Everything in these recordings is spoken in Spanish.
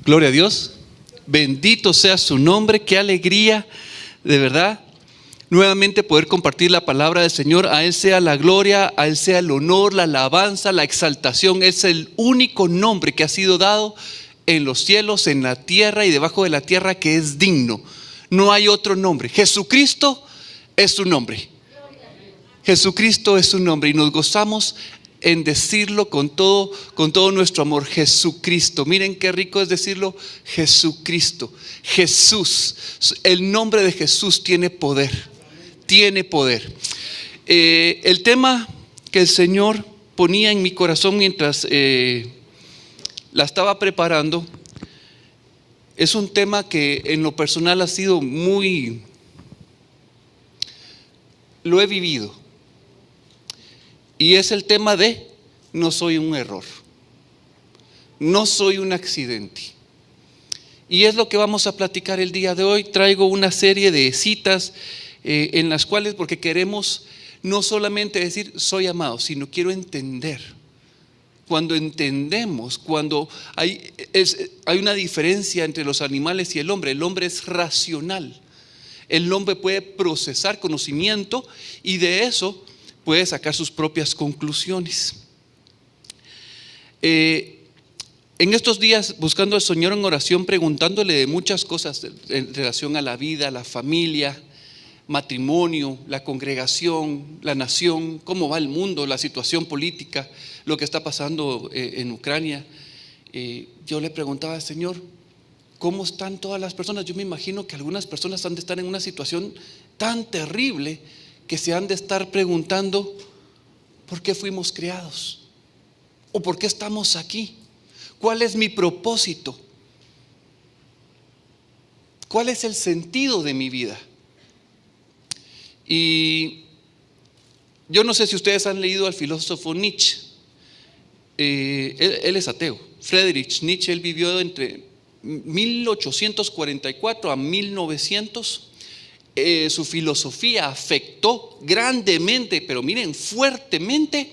Gloria a Dios. Bendito sea su nombre. Qué alegría, de verdad, nuevamente poder compartir la palabra del Señor. A Él sea la gloria, a Él sea el honor, la alabanza, la exaltación. Es el único nombre que ha sido dado en los cielos, en la tierra y debajo de la tierra que es digno. No hay otro nombre. Jesucristo es su nombre. Jesucristo es su nombre y nos gozamos en decirlo con todo nuestro amor. Jesucristo. Miren qué rico es decirlo. Jesucristo. Jesús. El nombre de Jesús tiene poder. Tiene poder. El tema que el Señor ponía en mi corazón mientras la estaba preparando es un tema que en lo personal ha sido lo he vivido. Y es el tema de no soy un error, no soy un accidente. Y es lo que vamos a platicar el día de hoy. Traigo una serie de citas en las cuales, porque queremos no solamente decir soy amado, sino quiero entender. Cuando entendemos, cuando hay una diferencia entre los animales y el hombre es racional. El hombre puede procesar conocimiento y de eso puede sacar sus propias conclusiones. En estos días, buscando al Señor en oración, preguntándole de muchas cosas en relación a la vida, la familia, matrimonio, la congregación, la nación, cómo va el mundo, la situación política, lo que está pasando en Ucrania. Yo le preguntaba al Señor, ¿cómo están todas las personas? Yo me imagino que algunas personas han de estar en una situación tan terrible que se han de estar preguntando ¿por qué fuimos creados? ¿O por qué estamos aquí? ¿Cuál es mi propósito? ¿Cuál es el sentido de mi vida? Y yo no sé si ustedes han leído al filósofo Nietzsche. Él es ateo. Friedrich Nietzsche, él vivió entre 1844 a 1900. Su filosofía afectó grandemente, pero miren, fuertemente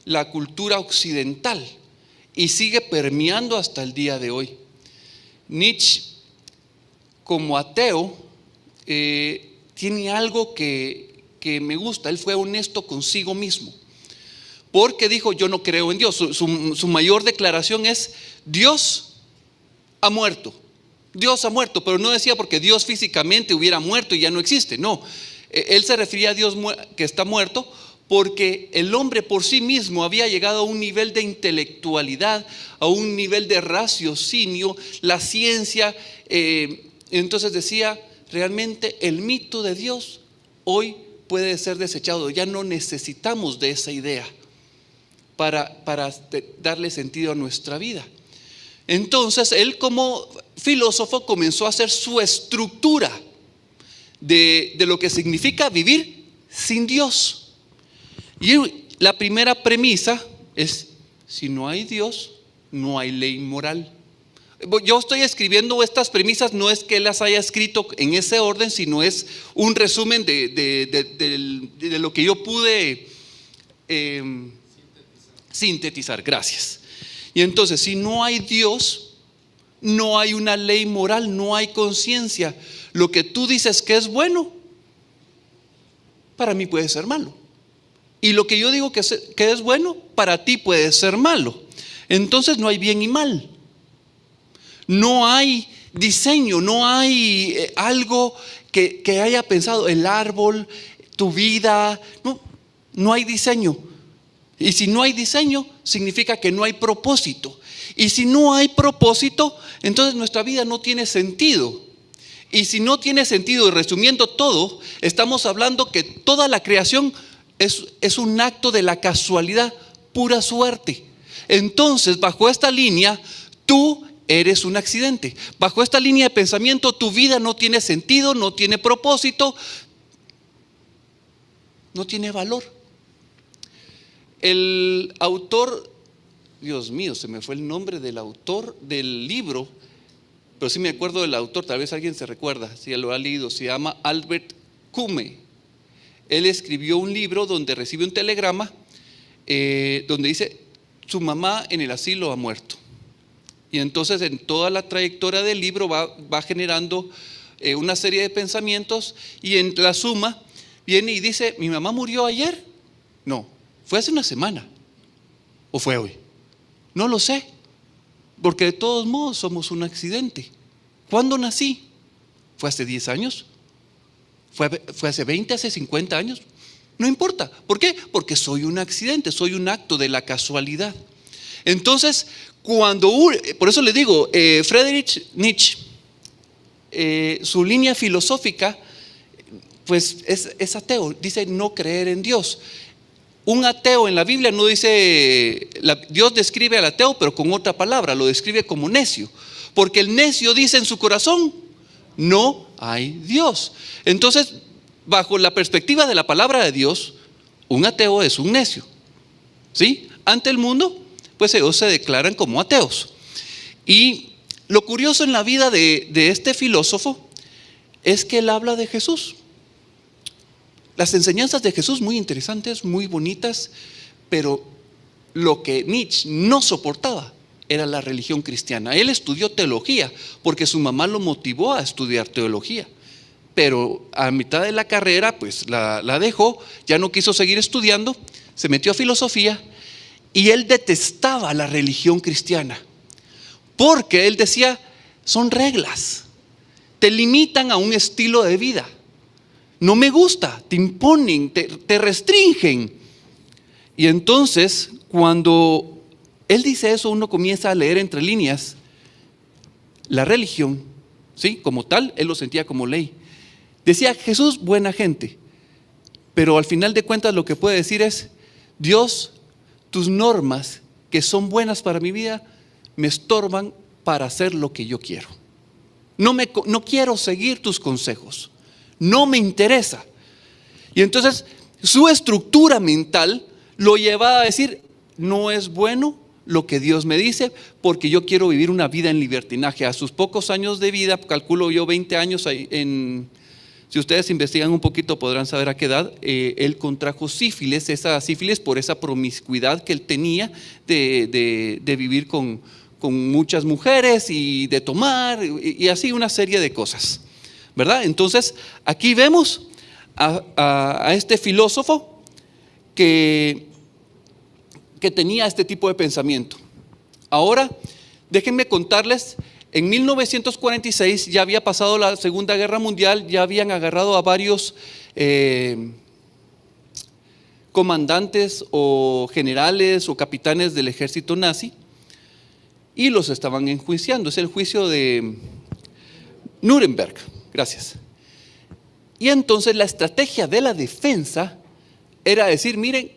la cultura occidental y sigue permeando hasta el día de hoy. Nietzsche, como ateo, tiene algo que me gusta. Él fue honesto consigo mismo, porque dijo: yo no creo en Dios. Su mayor declaración es: Dios ha muerto. Dios ha muerto, pero no decía porque Dios físicamente hubiera muerto y ya no existe. No, él se refería a Dios que está muerto porque el hombre por sí mismo había llegado a un nivel de intelectualidad, a un nivel de raciocinio, la ciencia. Entonces decía, realmente el mito de Dios hoy puede ser desechado. Ya no necesitamos de esa idea para darle sentido a nuestra vida. Entonces él, como filósofo, comenzó a hacer su estructura de lo que significa vivir sin Dios. Y la primera premisa es: si no hay Dios, no hay ley moral. Yo estoy escribiendo estas premisas, no es que él las haya escrito en ese orden, sino es un resumen de lo que yo pude sintetizar. Gracias. Y entonces, si no hay Dios, no hay una ley moral, no hay conciencia. Lo que tú dices que es bueno, para mí puede ser malo. Y lo que yo digo que es bueno, para ti puede ser malo. Entonces no hay bien y mal. No hay diseño, no hay algo que haya pensado el árbol, tu vida. No hay diseño. Y si no hay diseño, significa que no hay propósito. Y si no hay propósito, entonces nuestra vida no tiene sentido. Y si no tiene sentido, resumiendo todo, estamos hablando que toda la creación es un acto de la casualidad, pura suerte. Entonces, bajo esta línea, tú eres un accidente. Bajo esta línea de pensamiento, tu vida no tiene sentido, no tiene propósito, no tiene valor. El autor, Dios mío, se me fue el nombre del autor del libro, pero sí me acuerdo del autor, tal vez alguien se recuerda, si lo ha leído. Se llama Albert Camus. Él escribió un libro donde recibe un telegrama donde dice: su mamá en el asilo ha muerto. Y entonces en toda la trayectoria del libro va generando una serie de pensamientos, y en la suma viene y dice: ¿mi mamá murió ayer? No, fue hace una semana. ¿O fue hoy? No lo sé, porque de todos modos somos un accidente. ¿Cuándo nací? ¿Fue hace 10 años? ¿Fue hace 20, hace 50 años? No importa. ¿Por qué? Porque soy un accidente, soy un acto de la casualidad. Entonces, por eso le digo, Friedrich Nietzsche, su línea filosófica, pues es ateo, dice no creer en Dios. Un ateo en la Biblia no dice, Dios describe al ateo, pero con otra palabra, lo describe como necio. Porque el necio dice en su corazón: no hay Dios. Entonces, bajo la perspectiva de la palabra de Dios, un ateo es un necio, ¿sí? Ante el mundo, pues ellos se declaran como ateos. Y lo curioso en la vida de este filósofo es que él habla de Jesús. Las enseñanzas de Jesús muy interesantes, muy bonitas, pero lo que Nietzsche no soportaba era la religión cristiana. Él estudió teología porque su mamá lo motivó a estudiar teología, pero a mitad de la carrera pues la dejó, ya no quiso seguir estudiando, se metió a filosofía, y él detestaba la religión cristiana porque él decía: son reglas, te limitan a un estilo de vida. No me gusta, te imponen, te restringen. Y entonces, cuando él dice eso, uno comienza a leer entre líneas. La religión, ¿sí? Como tal, él lo sentía como ley. Decía: Jesús, buena gente, pero al final de cuentas lo que puede decir es: Dios, tus normas que son buenas para mi vida me estorban para hacer lo que yo quiero. No quiero seguir tus consejos. No me interesa. Y entonces su estructura mental lo lleva a decir: no es bueno lo que Dios me dice, porque yo quiero vivir una vida en libertinaje. A sus pocos años de vida, calculo yo 20 años, si ustedes investigan un poquito podrán saber a qué edad, él contrajo sífilis, esa sífilis por esa promiscuidad que él tenía de vivir con muchas mujeres y de tomar y así una serie de cosas, ¿verdad? Entonces aquí vemos a este filósofo que tenía este tipo de pensamiento. Ahora déjenme contarles, en 1946 ya había pasado la Segunda Guerra Mundial, ya habían agarrado a varios comandantes o generales o capitanes del ejército nazi y los estaban enjuiciando. Es el juicio de Nuremberg. Gracias. Y entonces la estrategia de la defensa era decir: miren,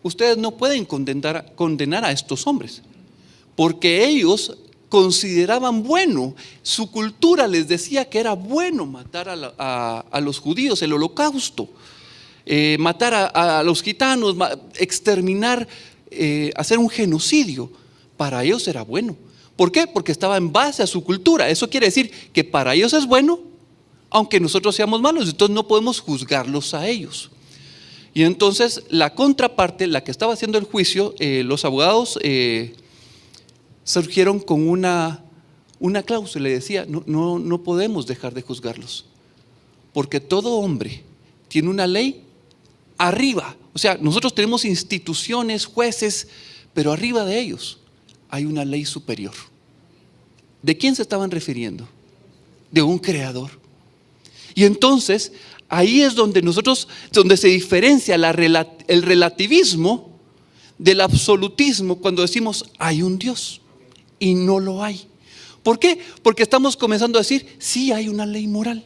ustedes no pueden condenar a estos hombres, porque ellos consideraban bueno, su cultura les decía que era bueno matar a los judíos, el holocausto, matar a los gitanos, exterminar, hacer un genocidio. Para ellos era bueno. ¿Por qué? Porque estaba en base a su cultura. Eso quiere decir que para ellos es bueno, aunque nosotros seamos malos. Entonces no podemos juzgarlos a ellos. Y entonces la contraparte, la que estaba haciendo el juicio, los abogados surgieron con una cláusula. Le decía: no podemos dejar de juzgarlos, porque todo hombre tiene una ley arriba. O sea, nosotros tenemos instituciones, jueces, pero arriba de ellos hay una ley superior. ¿De quién se estaban refiriendo? De un creador. Y entonces ahí es donde se diferencia el relativismo del absolutismo, cuando decimos hay un Dios y no lo hay. ¿Por qué? Porque estamos comenzando a decir: sí hay una ley moral.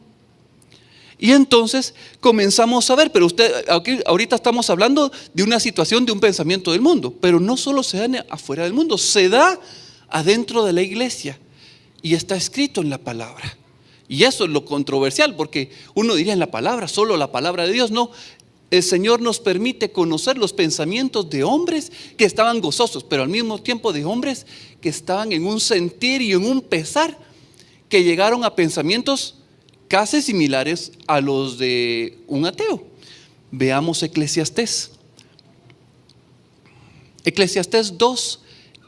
Y entonces comenzamos a ver, pero ahorita estamos hablando de una situación, de un pensamiento del mundo, pero no solo se da afuera del mundo, se da adentro de la iglesia y está escrito en la palabra. Y eso es lo controversial, porque uno diría: en la palabra, solo la palabra de Dios. No, el Señor nos permite conocer los pensamientos de hombres que estaban gozosos, pero al mismo tiempo de hombres que estaban en un sentir y en un pesar, que llegaron a pensamientos casi similares a los de un ateo. Veamos Eclesiastés. Eclesiastés 2,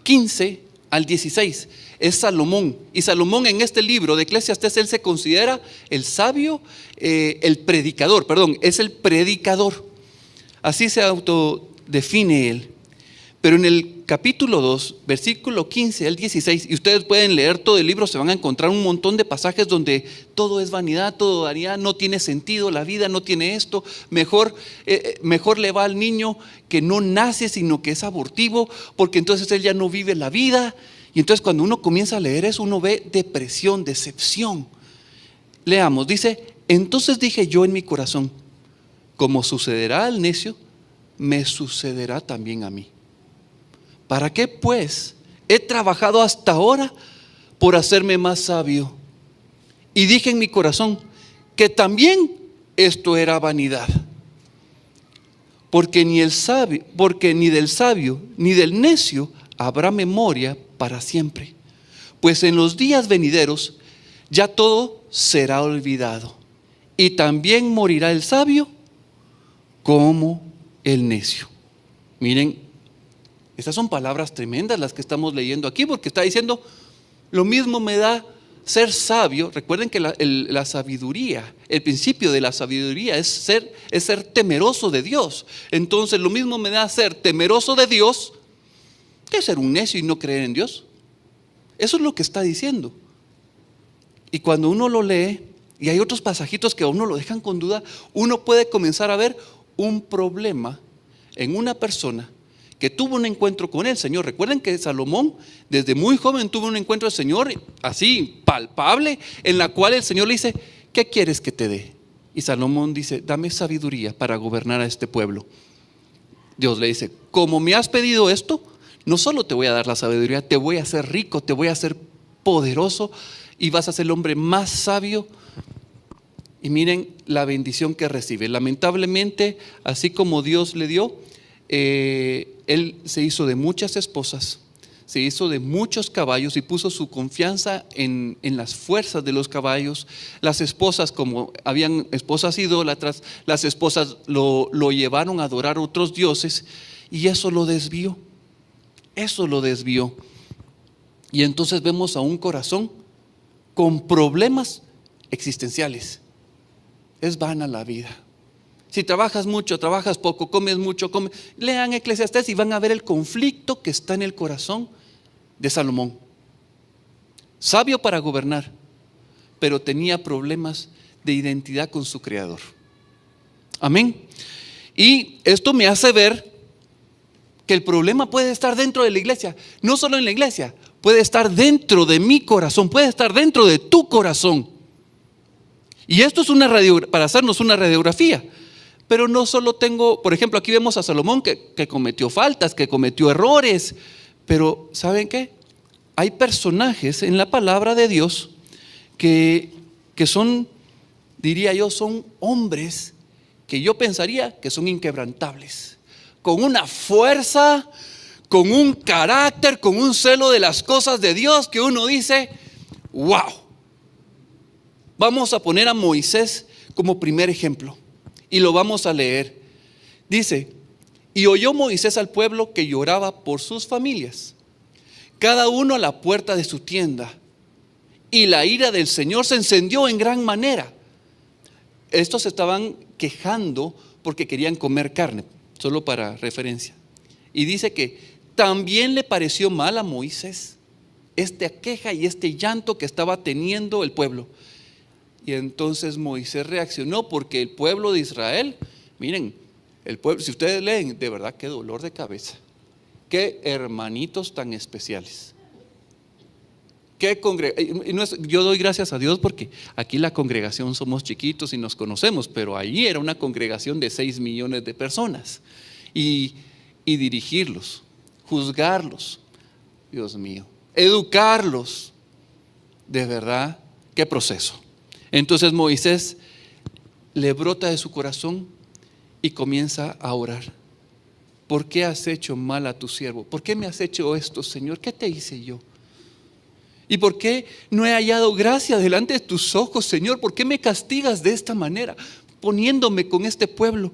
15 al 16. es Salomón. Y Salomón en este libro de Eclesiastés, él se considera el sabio, es el predicador. Así se autodefine él. Pero en el capítulo 2, versículo 15 al 16, y ustedes pueden leer todo el libro, se van a encontrar un montón de pasajes donde todo es vanidad, no tiene sentido, la vida no tiene esto, mejor le va al niño que no nace sino que es abortivo, porque entonces él ya no vive la vida. Y entonces cuando uno comienza a leer eso, uno ve depresión, decepción. Leamos, dice: entonces dije yo en mi corazón, como sucederá al necio, me sucederá también a mí. ¿Para qué pues he trabajado hasta ahora por hacerme más sabio? Y dije en mi corazón que también esto era vanidad. Porque ni del sabio ni del necio habrá memoria para siempre. Pues en los días venideros ya todo será olvidado. Y también morirá el sabio como el necio. Miren, estas son palabras tremendas las que estamos leyendo aquí, porque está diciendo: lo mismo me da ser sabio. Recuerden que la sabiduría, el principio de la sabiduría es ser temeroso de Dios. Entonces lo mismo me da ser temeroso de Dios que ser un necio y no creer en Dios. Eso es lo que está diciendo. Y cuando uno lo lee, y hay otros pasajitos que a uno lo dejan con duda, uno puede comenzar a ver un problema en una persona que tuvo un encuentro con el Señor. Recuerden que Salomón desde muy joven tuvo un encuentro del Señor así palpable, en la cual el Señor le dice: ¿qué quieres que te dé? Y Salomón dice: dame sabiduría para gobernar a este pueblo. Dios le dice: como me has pedido esto, no solo te voy a dar la sabiduría, te voy a hacer rico, te voy a hacer poderoso y vas a ser el hombre más sabio. Y miren la bendición que recibe. Lamentablemente, así como Dios le dio, él se hizo de muchas esposas, se hizo de muchos caballos y puso su confianza en las fuerzas de los caballos. Las esposas, como habían esposas idólatras, las esposas lo llevaron a adorar a otros dioses, y eso lo desvió. Y entonces vemos a un corazón con problemas existenciales. Es vana la vida. Si trabajas mucho, trabajas poco, comes mucho, lean Eclesiastés y van a ver el conflicto que está en el corazón de Salomón. Sabio para gobernar, pero tenía problemas de identidad con su Creador. Amén. Y esto me hace ver que el problema puede estar dentro de la iglesia, no solo en la iglesia, puede estar dentro de mi corazón, puede estar dentro de tu corazón. Y esto es para hacernos una radiografía. Pero no solo tengo, por ejemplo, aquí vemos a Salomón que cometió faltas, que cometió errores. Pero ¿saben qué? Hay personajes en la palabra de Dios que son, diría yo, son hombres que yo pensaría que son inquebrantables, con una fuerza, con un carácter, con un celo de las cosas de Dios, que uno dice: wow. Vamos a poner a Moisés como primer ejemplo y lo vamos a leer. Dice: y oyó Moisés al pueblo que lloraba por sus familias, cada uno a la puerta de su tienda, y la ira del Señor se encendió en gran manera. Estos se estaban quejando porque querían comer carne, solo para referencia. Y dice que también le pareció mal a Moisés esta queja y este llanto que estaba teniendo el pueblo. Y entonces Moisés reaccionó, porque el pueblo de Israel, miren, el pueblo, si ustedes leen, de verdad qué dolor de cabeza, qué hermanitos tan especiales, yo doy gracias a Dios porque aquí la congregación somos chiquitos y nos conocemos, pero ahí era una congregación de 6 millones de personas, y dirigirlos, juzgarlos, Dios mío, educarlos, de verdad, qué proceso. Entonces Moisés le brota de su corazón y comienza a orar. ¿Por qué has hecho mal a tu siervo? ¿Por qué me has hecho esto, Señor? ¿Qué te hice yo? ¿Y por qué no he hallado gracia delante de tus ojos, Señor? ¿Por qué me castigas de esta manera, poniéndome con este pueblo?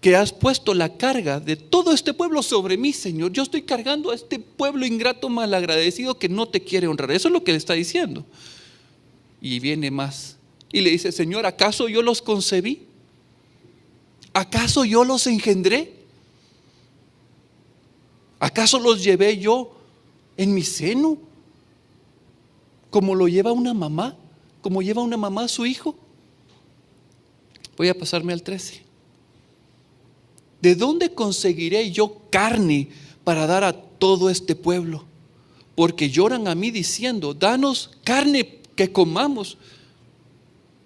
que has puesto la carga de todo este pueblo sobre mí, Señor. Yo estoy cargando a este pueblo ingrato, malagradecido, que no te quiere honrar. Eso es lo que le está diciendo. Y viene más. Y le dice: Señor, ¿acaso yo los concebí? ¿Acaso yo los engendré? ¿Acaso los llevé yo en mi seno? Como lo lleva una mamá, como lleva una mamá a su hijo. Voy a pasarme al 13. ¿De dónde conseguiré yo carne para dar a todo este pueblo? Porque lloran a mí diciendo: danos carne que comamos.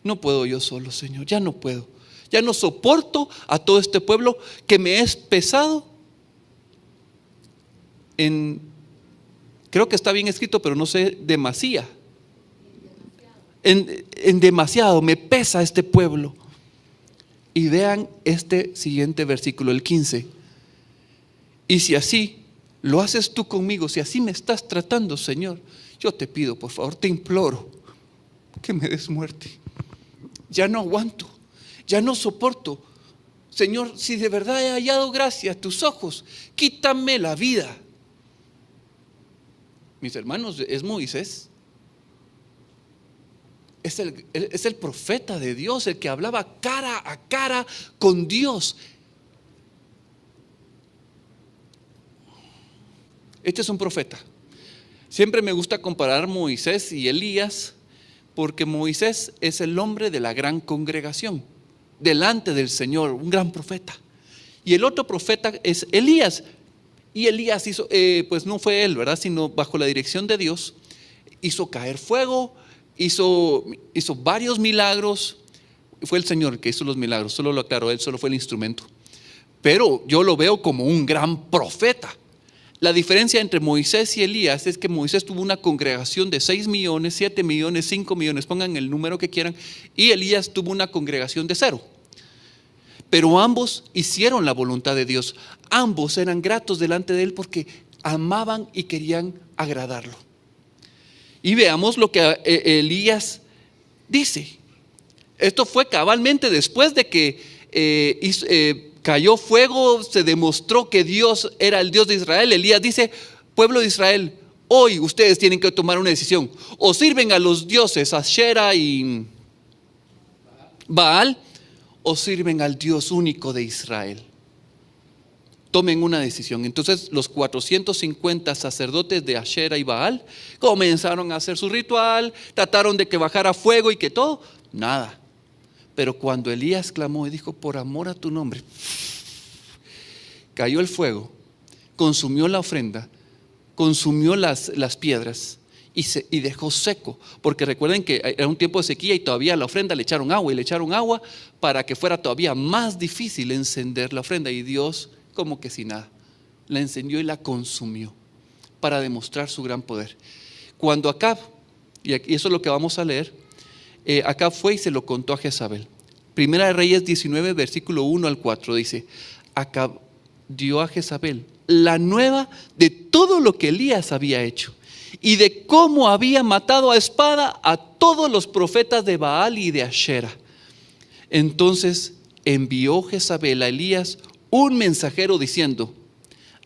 No puedo yo solo, Señor, ya no puedo. Ya no soporto a todo este pueblo que me es pesado. Creo que está bien escrito, pero no sé, demasía. En demasiado me pesa este pueblo. Y vean este siguiente versículo, el 15. Y si así lo haces tú conmigo, si así me estás tratando, Señor, yo te pido, por favor, te imploro que me des muerte. Ya no aguanto, ya no soporto. Señor, si de verdad he hallado gracia a tus ojos, quítame la vida. Mis hermanos, es Moisés. Es el profeta de Dios, el que hablaba cara a cara con Dios. Este es un profeta. Siempre me gusta comparar Moisés y Elías, porque Moisés es el hombre de la gran congregación, delante del Señor, un gran profeta. Y el otro profeta es Elías. Y Elías hizo, pues no fue él, ¿verdad? Sino bajo la dirección de Dios, hizo caer fuego. Hizo varios milagros. Fue el Señor que hizo los milagros, solo lo aclaró, él solo fue el instrumento. Pero yo lo veo como un gran profeta. La diferencia entre Moisés y Elías es que Moisés tuvo una congregación de 6 millones, 7 millones, 5 millones, pongan el número que quieran, y Elías tuvo una congregación de 0. Pero ambos hicieron la voluntad de Dios. Ambos eran gratos delante de él porque amaban y querían agradarlo. Y veamos lo que Elías dice. Esto fue cabalmente después de que cayó fuego, se demostró que Dios era el Dios de Israel. Elías dice: pueblo de Israel, hoy ustedes tienen que tomar una decisión. O sirven a los dioses Ashera y Baal, o sirven al Dios único de Israel. Tomen una decisión. Entonces los 450 sacerdotes de Ashera y Baal comenzaron a hacer su ritual, trataron de que bajara fuego y que todo, nada. Pero cuando Elías clamó y dijo: por amor a tu nombre, cayó el fuego, consumió la ofrenda, consumió las piedras y dejó seco. Porque recuerden que era un tiempo de sequía y todavía a la ofrenda le echaron agua, y le echaron agua para que fuera todavía más difícil encender la ofrenda. Y Dios, como que si nada, la encendió y la consumió para demostrar su gran poder. Cuando Acab, y eso es lo que vamos a leer, Acab fue y se lo contó a Jezabel. Primera de Reyes 19, versículo 1 al 4 dice: Acab dio a Jezabel la nueva de todo lo que Elías había hecho y de cómo había matado a espada a todos los profetas de Baal y de Ashera. Entonces envió Jezabel a Elías un mensajero diciendo: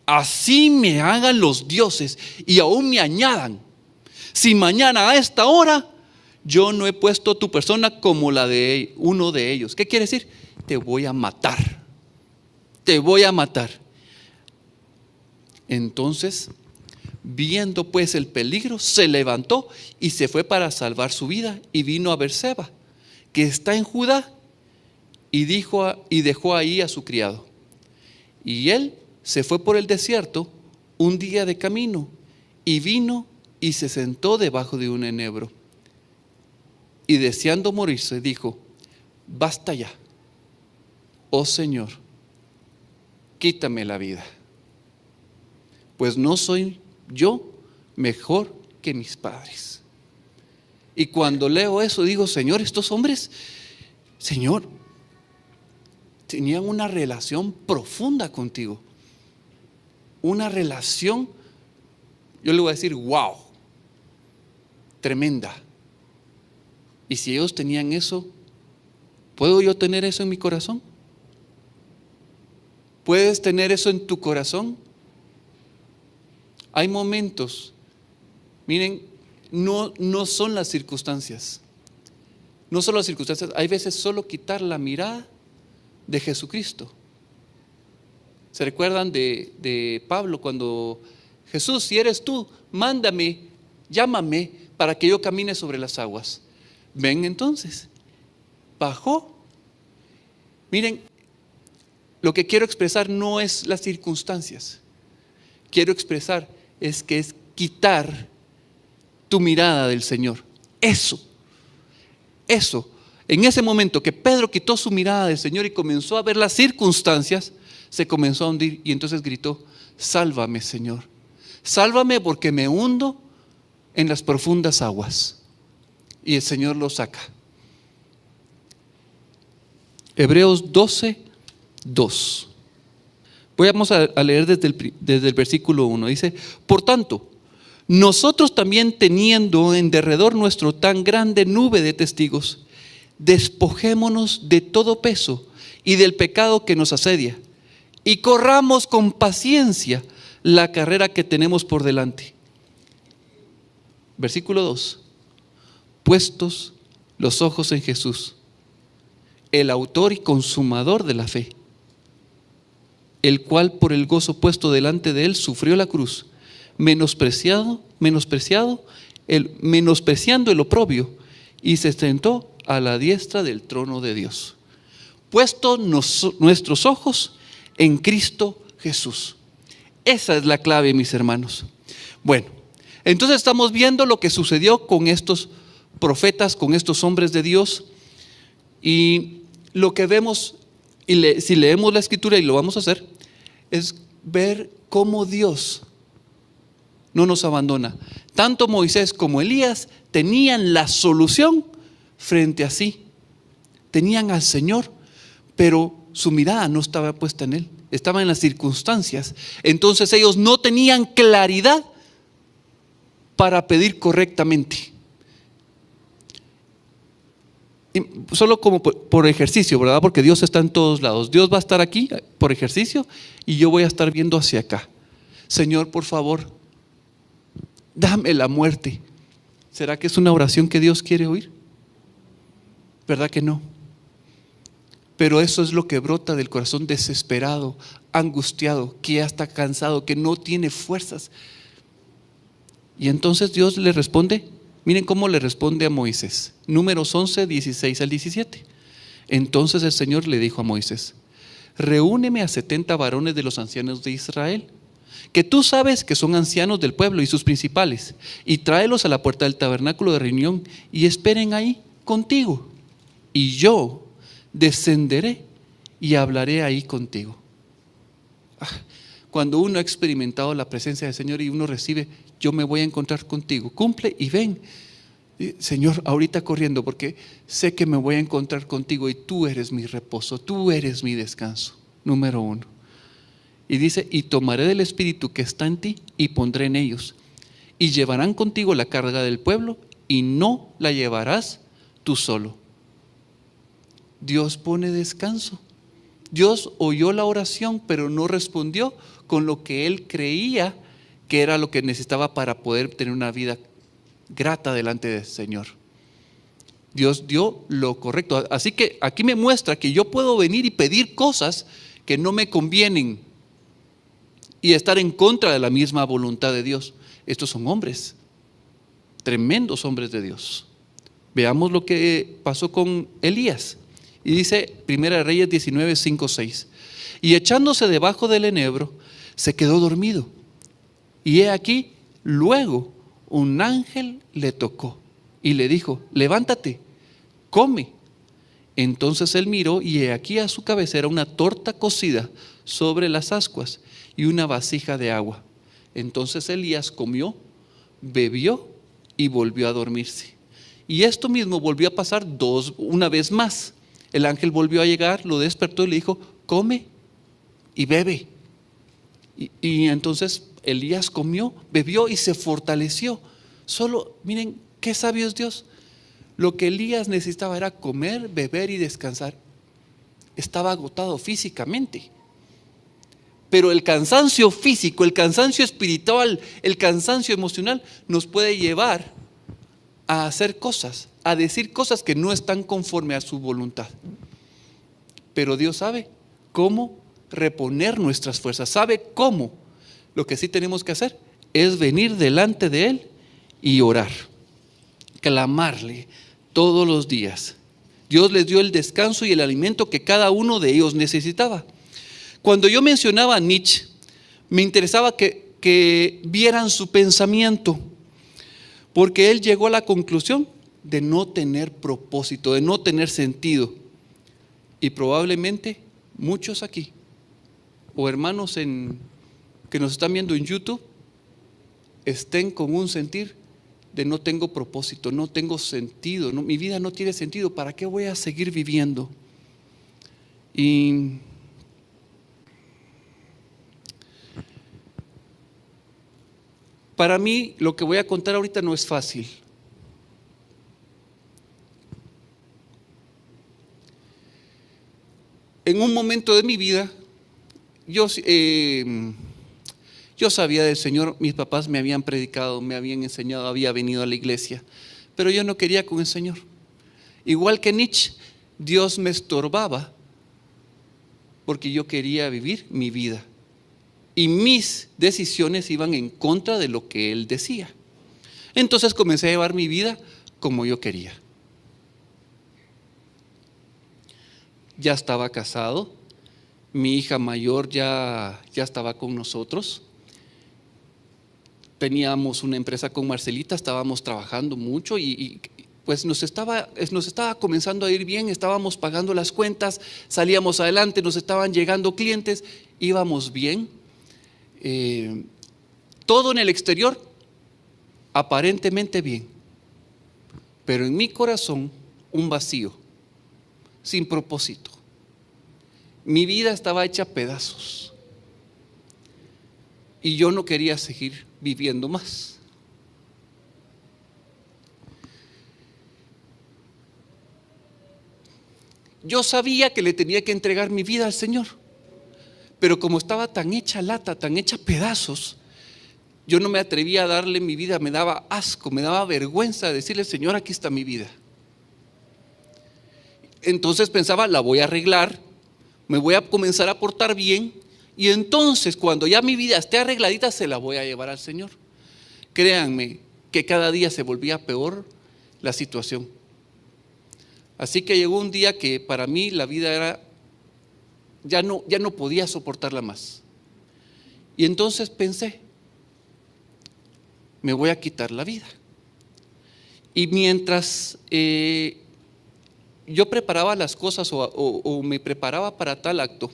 así me hagan los dioses y aún me añadan, si mañana a esta hora yo no he puesto tu persona como la de uno de ellos. ¿Qué quiere decir? Te voy a matar. Te voy a matar. Entonces, viendo pues el peligro, se levantó y se fue para salvar su vida, y vino a Berseba, que está en Judá, y dejó ahí a su criado. Y él se fue por el desierto un día de camino, y vino y se sentó debajo de un enebro. Y deseando morirse, dijo: basta ya, oh Señor, quítame la vida, pues no soy yo mejor que mis padres. Y cuando leo eso digo: Señor, estos hombres, Señor, tenían una relación profunda contigo, una relación, yo le voy a decir, wow, tremenda. Y si ellos tenían eso, ¿puedo yo tener eso en mi corazón? ¿Puedes tener eso en tu corazón? Hay momentos, miren, no son las circunstancias. No son las circunstancias, hay veces solo quitar la mirada de Jesucristo. ¿Se recuerdan de Pablo cuando Jesús, si eres tú, mándame, llámame para que yo camine sobre las aguas? Ven entonces, bajó. Miren, lo que quiero expresar no es las circunstancias. Quiero expresar es quitar tu mirada del Señor. Eso, en ese momento que Pedro quitó su mirada del Señor y comenzó a ver las circunstancias, se comenzó a hundir y entonces gritó: sálvame, Señor, sálvame porque me hundo en las profundas aguas. Y el Señor lo saca. Hebreos 12:2. Vamos a leer desde el versículo 1. Dice: por tanto, nosotros también, teniendo en derredor nuestro tan grande nube de testigos, despojémonos de todo peso y del pecado que nos asedia, y corramos con paciencia la carrera que tenemos por delante. Versículo 2. Puestos los ojos en Jesús, el autor y consumador de la fe, el cual por el gozo puesto delante de él sufrió la cruz, menospreciando el oprobio, y se sentó a la diestra del trono de Dios. Puestos nuestros ojos en Cristo Jesús. Esa es la clave, mis hermanos. Bueno, entonces estamos viendo lo que sucedió con estos profetas, con estos hombres de Dios, y lo que vemos, si leemos la Escritura, y lo vamos a hacer, es ver cómo Dios no nos abandona. Tanto Moisés como Elías tenían la solución frente a sí, tenían al Señor, pero su mirada no estaba puesta en Él, estaba en las circunstancias. Entonces ellos no tenían claridad para pedir correctamente. Y solo como por ejercicio, ¿verdad? Porque Dios está en todos lados. Dios va a estar aquí por ejercicio y yo voy a estar viendo hacia acá. Señor, por favor, dame la muerte. ¿Será que es una oración que Dios quiere oír? ¿Verdad que no? Pero eso es lo que brota del corazón desesperado, angustiado, que ya está cansado, que no tiene fuerzas. Y entonces Dios le responde. Miren cómo le responde a Moisés. Números 11, 16 al 17. Entonces el Señor le dijo a Moisés: reúneme a 70 varones de los ancianos de Israel, que tú sabes que son ancianos del pueblo y sus principales, y tráelos a la puerta del tabernáculo de reunión y esperen ahí contigo. Y yo descenderé y hablaré ahí contigo. Cuando uno ha experimentado la presencia del Señor y uno recibe: yo me voy a encontrar contigo, cumple y ven, Señor, ahorita corriendo, porque sé que me voy a encontrar contigo y tú eres mi reposo, tú eres mi descanso. Número 1. Y dice: y tomaré del espíritu que está en ti y pondré en ellos, y llevarán contigo la carga del pueblo, y no la llevarás tú solo. Dios pone descanso. Dios oyó la oración, pero no respondió con lo que él creía que era lo que necesitaba para poder tener una vida grata delante del Señor. Dios dio lo correcto. Así que aquí me muestra que yo puedo venir y pedir cosas que no me convienen y estar en contra de la misma voluntad de Dios. Estos son hombres, tremendos hombres de Dios. Veamos lo que pasó con Elías. Y dice 1 Reyes 19, 5, 6. Y echándose debajo del enebro, se quedó dormido. Y he aquí, luego un ángel le tocó y le dijo: levántate, come. Entonces él miró y he aquí a su cabecera una torta cocida sobre las ascuas y una vasija de agua. Entonces Elías comió, bebió y volvió a dormirse. Y esto mismo volvió a pasar una vez más. El ángel volvió a llegar, lo despertó y le dijo: come y bebe. Y entonces Elías comió, bebió y se fortaleció. Solo, miren qué sabio es Dios. Lo que Elías necesitaba era comer, beber y descansar. Estaba agotado físicamente. Pero el cansancio físico, el cansancio espiritual, el cansancio emocional nos puede llevar a hacer cosas, a decir cosas que no están conforme a su voluntad. Pero Dios sabe cómo reponer nuestras fuerzas, sabe cómo. Lo que sí tenemos que hacer es venir delante de Él y orar, clamarle todos los días. Dios les dio el descanso y el alimento que cada uno de ellos necesitaba. Cuando yo mencionaba a Nietzsche, me interesaba que vieran su pensamiento, porque él llegó a la conclusión de no tener propósito, de no tener sentido. Y probablemente muchos aquí, o hermanos que nos están viendo en YouTube, estén con un sentir de no tengo propósito, no tengo sentido, mi vida no tiene sentido, ¿para qué voy a seguir viviendo? Y para mí lo que voy a contar ahorita no es fácil. En un momento de mi vida, yo sabía del Señor, mis papás me habían predicado, me habían enseñado, había venido a la iglesia, pero yo no quería con el Señor. Igual que Nietzsche, Dios me estorbaba porque yo quería vivir mi vida. Y mis decisiones iban en contra de lo que Él decía. Entonces comencé a llevar mi vida como yo quería. Ya estaba casado, mi hija mayor ya estaba con nosotros. Teníamos una empresa con Marcelita, estábamos trabajando mucho y pues nos estaba comenzando a ir bien, estábamos pagando las cuentas, salíamos adelante, nos estaban llegando clientes, íbamos bien. Todo en el exterior aparentemente bien, pero en mi corazón un vacío, sin propósito. Mi vida estaba hecha pedazos y yo no quería seguir viviendo más. Yo sabía que le tenía que entregar mi vida al Señor, pero como estaba tan hecha lata, tan hecha pedazos, yo no me atrevía a darle mi vida, me daba asco, me daba vergüenza decirle: Señor, aquí está mi vida. Entonces pensaba, la voy a arreglar, me voy a comenzar a portar bien, y entonces cuando ya mi vida esté arregladita se la voy a llevar al Señor. Créanme que cada día se volvía peor la situación. Así que llegó un día que para mí la vida era, ya no podía soportarla más. Y entonces pensé, me voy a quitar la vida. Y mientras yo preparaba las cosas o me preparaba para tal acto,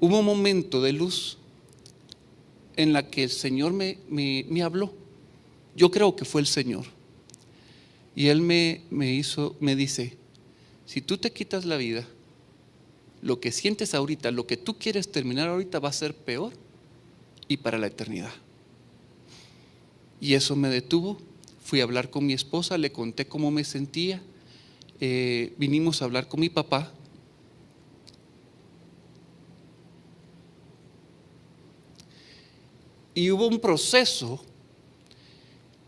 hubo un momento de luz en la que el Señor me habló. Yo creo que fue el Señor. Y Él me dice: si tú te quitas la vida, lo que sientes ahorita, lo que tú quieres terminar ahorita va a ser peor y para la eternidad. Y eso me detuvo. Fui a hablar con mi esposa, le conté cómo me sentía. Vinimos a hablar con mi papá. Y hubo un proceso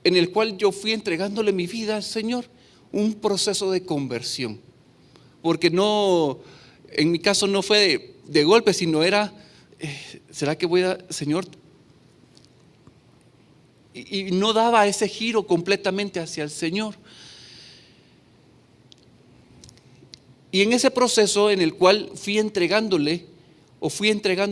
en el cual yo fui entregándole mi vida al Señor, un proceso de conversión. Porque no, en mi caso no fue de golpe, sino era, ¿será que Señor? Y no daba ese giro completamente hacia el Señor. Y en ese proceso en el cual fui entregando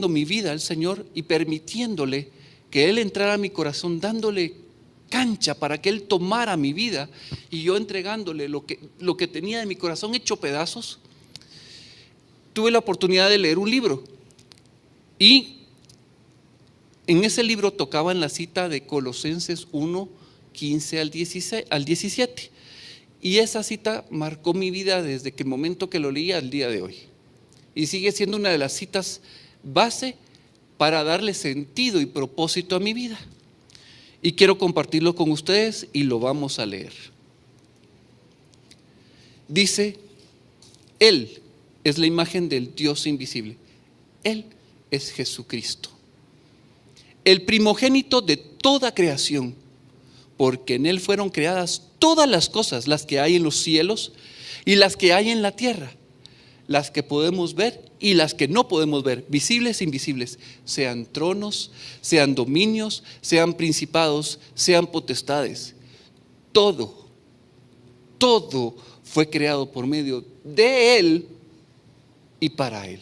mi vida al Señor y permitiéndole que Él entrara a mi corazón, dándole cancha para que Él tomara mi vida, y yo entregándole lo que tenía de mi corazón hecho pedazos, tuve la oportunidad de leer un libro. Y en ese libro tocaban la cita de Colosenses 1, 15 al 17. Y esa cita marcó mi vida desde el momento que lo leí al día de hoy. Y sigue siendo una de las citas base para darle sentido y propósito a mi vida. Y quiero compartirlo con ustedes y lo vamos a leer. Dice: Él es la imagen del Dios invisible. Él es Jesucristo, el primogénito de toda creación, porque en Él fueron creadas todas las cosas, las que hay en los cielos y las que hay en la tierra, las que podemos ver y las que no podemos ver, visibles e invisibles, sean tronos, sean dominios, sean principados, sean potestades. Todo fue creado por medio de Él y para Él.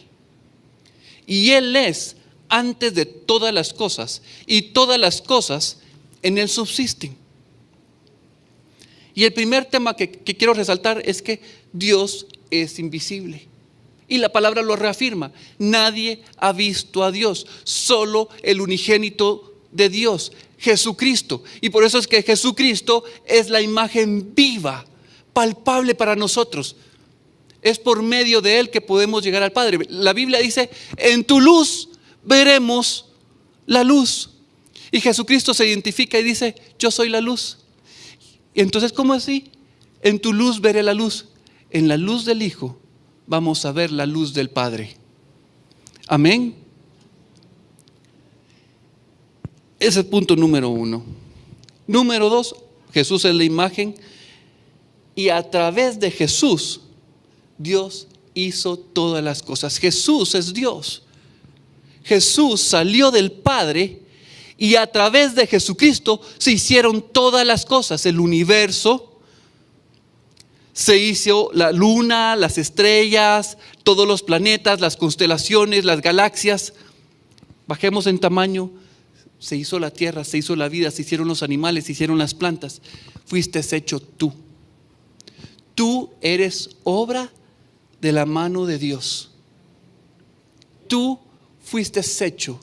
Y Él es antes de todas las cosas, y todas las cosas en Él subsisten. Y el primer tema que quiero resaltar es que Dios es invisible. Y la palabra lo reafirma. Nadie ha visto a Dios, solo el unigénito de Dios, Jesucristo. Y por eso es que Jesucristo es la imagen viva, palpable para nosotros. Es por medio de Él que podemos llegar al Padre. La Biblia dice, en tu luz veremos la luz. Y Jesucristo se identifica y dice, yo soy la luz. Y entonces, ¿cómo así? En tu luz veré la luz. En la luz del Hijo vamos a ver la luz del Padre. Amén. Ese es el punto número 1. Número 2, Jesús es la imagen. Y a través de Jesús, Dios hizo todas las cosas. Jesús es Dios. Jesús salió del Padre y a través de Jesucristo se hicieron todas las cosas. El universo, se hizo la luna, las estrellas, todos los planetas, las constelaciones, las galaxias. Bajemos en tamaño. Se hizo la tierra, se hizo la vida, se hicieron los animales, se hicieron las plantas. Fuiste hecho tú. Tú eres obra de la mano de Dios. Tú fuiste hecho.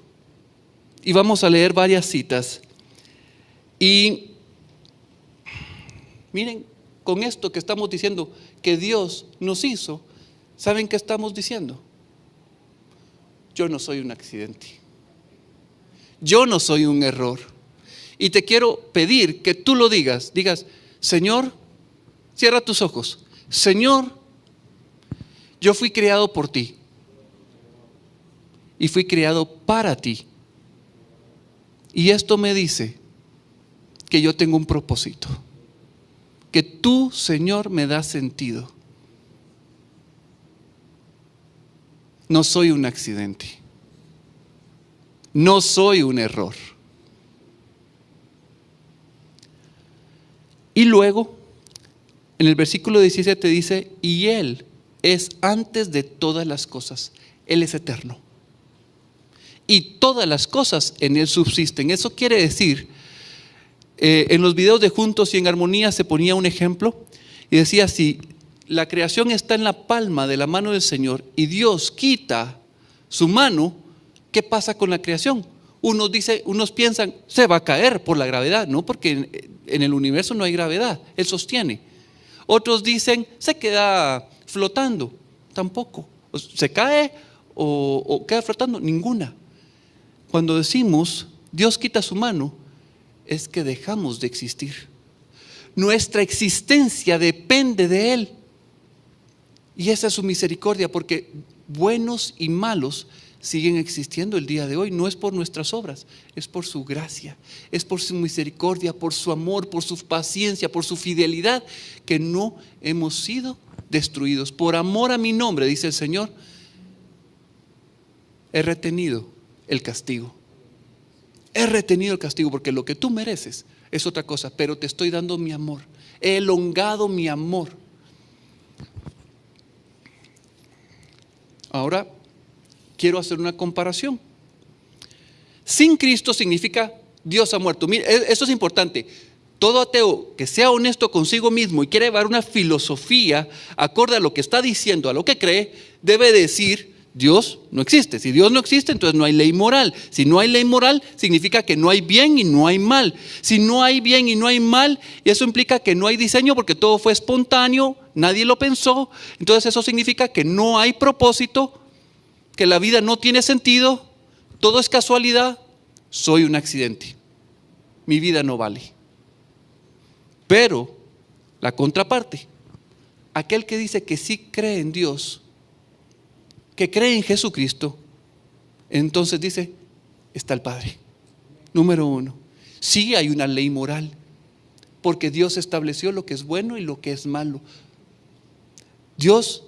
Y vamos a leer varias citas. Y miren, con esto que estamos diciendo que Dios nos hizo, ¿saben qué estamos diciendo? Yo no soy un accidente. Yo no soy un error. Y te quiero pedir que tú lo digas. Digas, Señor, cierra tus ojos. Señor, yo fui creado por ti. Y fui creado para ti. Y esto me dice que yo tengo un propósito. Que tú, Señor, me das sentido. No soy un accidente. No soy un error. Y luego, en el versículo 17 dice, y Él es antes de todas las cosas. Él es eterno. Y todas las cosas en Él subsisten. Eso quiere decir, en los videos de Juntos y en Armonía se ponía un ejemplo y decía, si la creación está en la palma de la mano del Señor y Dios quita su mano, ¿qué pasa con la creación? Unos piensan, se va a caer por la gravedad. No, porque en el universo no hay gravedad, Él sostiene. Otros dicen, se queda flotando. Tampoco. ¿Se cae o queda flotando? Ninguna. Cuando decimos, Dios quita su mano, es que dejamos de existir. Nuestra existencia depende de Él. Y esa es su misericordia, porque buenos y malos siguen existiendo el día de hoy. No es por nuestras obras, es por su gracia, es por su misericordia, por su amor, por su paciencia, por su fidelidad, que no hemos sido destruidos. Por amor a mi nombre, dice el Señor, he retenido el castigo. He retenido el castigo, porque lo que tú mereces es otra cosa, pero te estoy dando mi amor. He elongado mi amor. Ahora quiero hacer una comparación. Sin Cristo significa Dios ha muerto. Mira, eso es importante. Todo ateo que sea honesto consigo mismo y quiere llevar una filosofía acorde a lo que está diciendo, a lo que cree, debe decir, Dios no existe. Si Dios no existe, entonces no hay ley moral. Si no hay ley moral, significa que no hay bien y no hay mal. Si no hay bien y no hay mal, eso implica que no hay diseño, porque todo fue espontáneo, nadie lo pensó. Entonces eso significa que no hay propósito, que la vida no tiene sentido, todo es casualidad. Soy un accidente. Mi vida no vale. Pero la contraparte, aquel que dice que sí cree en Dios, que cree en Jesucristo, Entonces dice, está el Padre. Número uno, sí hay una ley moral, porque Dios estableció lo que es bueno y lo que es malo. Dios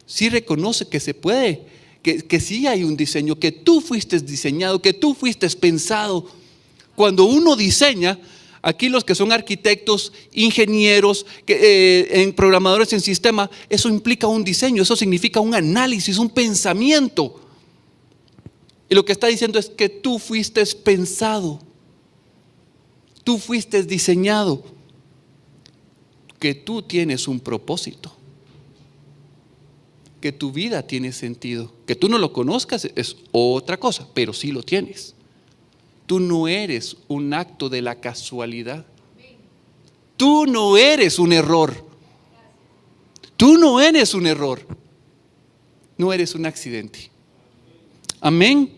sí reconoce que se puede, que sí hay un diseño, que tú fuiste diseñado, que tú fuiste pensado. Cuando uno diseña, aquí los que son arquitectos, ingenieros, en programadores en sistema, eso implica un diseño, eso significa un análisis, un pensamiento. Y lo que está diciendo es que tú fuiste pensado, tú fuiste diseñado, que tú tienes un propósito, que tu vida tiene sentido. Que tú no lo conozcas es otra cosa, pero sí lo tienes. Tú no eres un acto de la casualidad. Tú no eres un error. Tú no eres un error. No eres un accidente. Amén.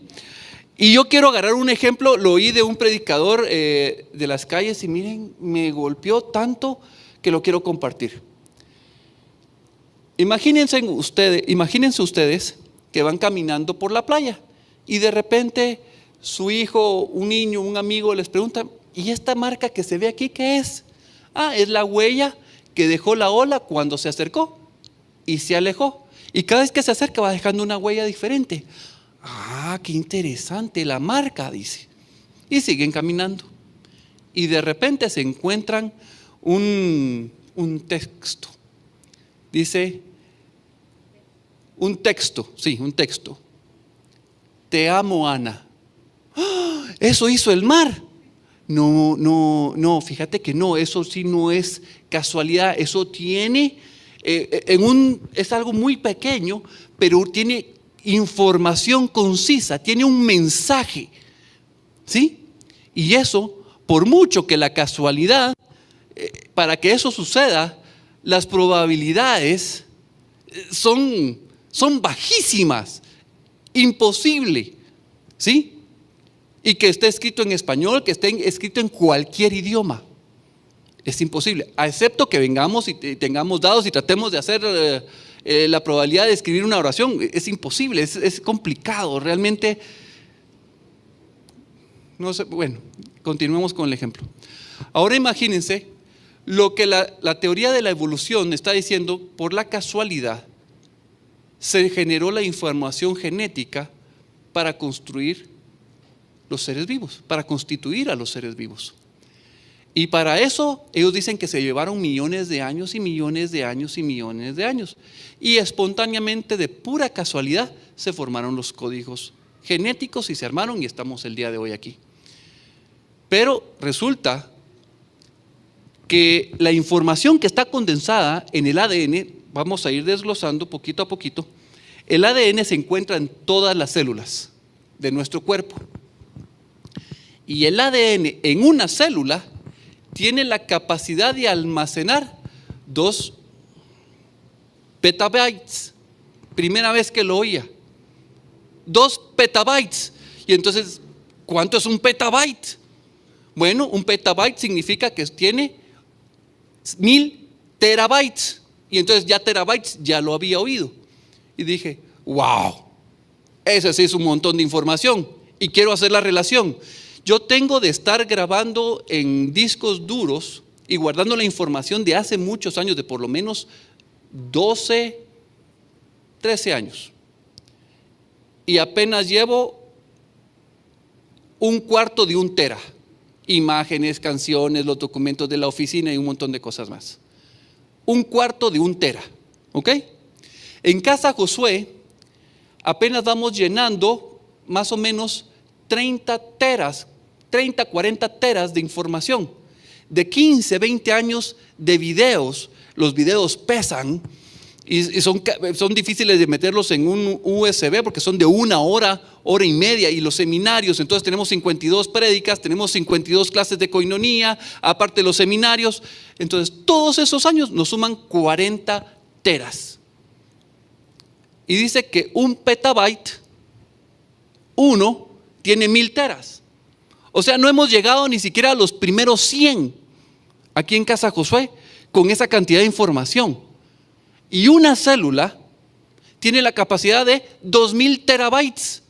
Y yo quiero agarrar un ejemplo, lo oí de un predicador de las calles y miren, me golpeó tanto que lo quiero compartir. Imagínense ustedes que van caminando por la playa y de repente su hijo, un niño, un amigo les pregunta, ¿y esta marca que se ve aquí qué es? Es la huella que dejó la ola cuando se acercó y se alejó. Y cada vez que se acerca va dejando una huella diferente. Qué interesante la marca, dice. Y siguen caminando. Y de repente se encuentran un texto. Dice, un texto. Te amo, Ana. Eso hizo el mar. No, fíjate que no, eso sí no es casualidad, eso tiene, es algo muy pequeño, pero tiene información concisa, tiene un mensaje, ¿sí? Y eso, por mucho que la casualidad, para que eso suceda, las probabilidades son bajísimas, imposible, ¿sí? Y que esté escrito en español, que esté escrito en cualquier idioma. Es imposible, excepto que vengamos y tengamos dados y tratemos de hacer la probabilidad de escribir una oración. Es imposible, es complicado, realmente. No sé, bueno, continuemos con el ejemplo. Ahora imagínense lo que la teoría de la evolución está diciendo. Por la casualidad se generó la información genética para construir los seres vivos, para constituir a los seres vivos. Y para eso ellos dicen que se llevaron millones de años y millones de años y millones de años. Y espontáneamente, de pura casualidad, se formaron los códigos genéticos y se armaron y estamos el día de hoy aquí. Pero resulta que la información que está condensada en el ADN, vamos a ir desglosando poquito a poquito, el ADN se encuentra en todas las células de nuestro cuerpo. Y el ADN en una célula tiene la capacidad de almacenar 2 petabytes. Primera vez que lo oía. 2 petabytes. Y entonces, ¿cuánto es un petabyte? Bueno, un petabyte significa que tiene 1000 terabytes. Y entonces ya terabytes ya lo había oído. Y dije, wow, ese sí es un montón de información. Y quiero hacer la relación. Yo tengo de estar grabando en discos duros y guardando la información de hace muchos años, de por lo menos 12, 13 años. Y apenas llevo 1/4 de 1 tera. Imágenes, canciones, los documentos de la oficina y un montón de cosas más. 1/4 de 1 tera. ¿Ok? En Casa Josué apenas vamos llenando más o menos 30, 40 teras de información, de 15, 20 años de videos. Los videos pesan y son difíciles de meterlos en un USB porque son de 1 hora, hora y media. Y los seminarios, entonces tenemos 52 prédicas, tenemos 52 clases de coinonía, aparte de los seminarios. Entonces todos esos años nos suman 40 teras. Y dice que 1 petabyte, tiene 1000 teras. O sea, no hemos llegado ni siquiera a los primeros 100 aquí en Casa Josué con esa cantidad de información. Y una célula tiene la capacidad de 2000 terabytes.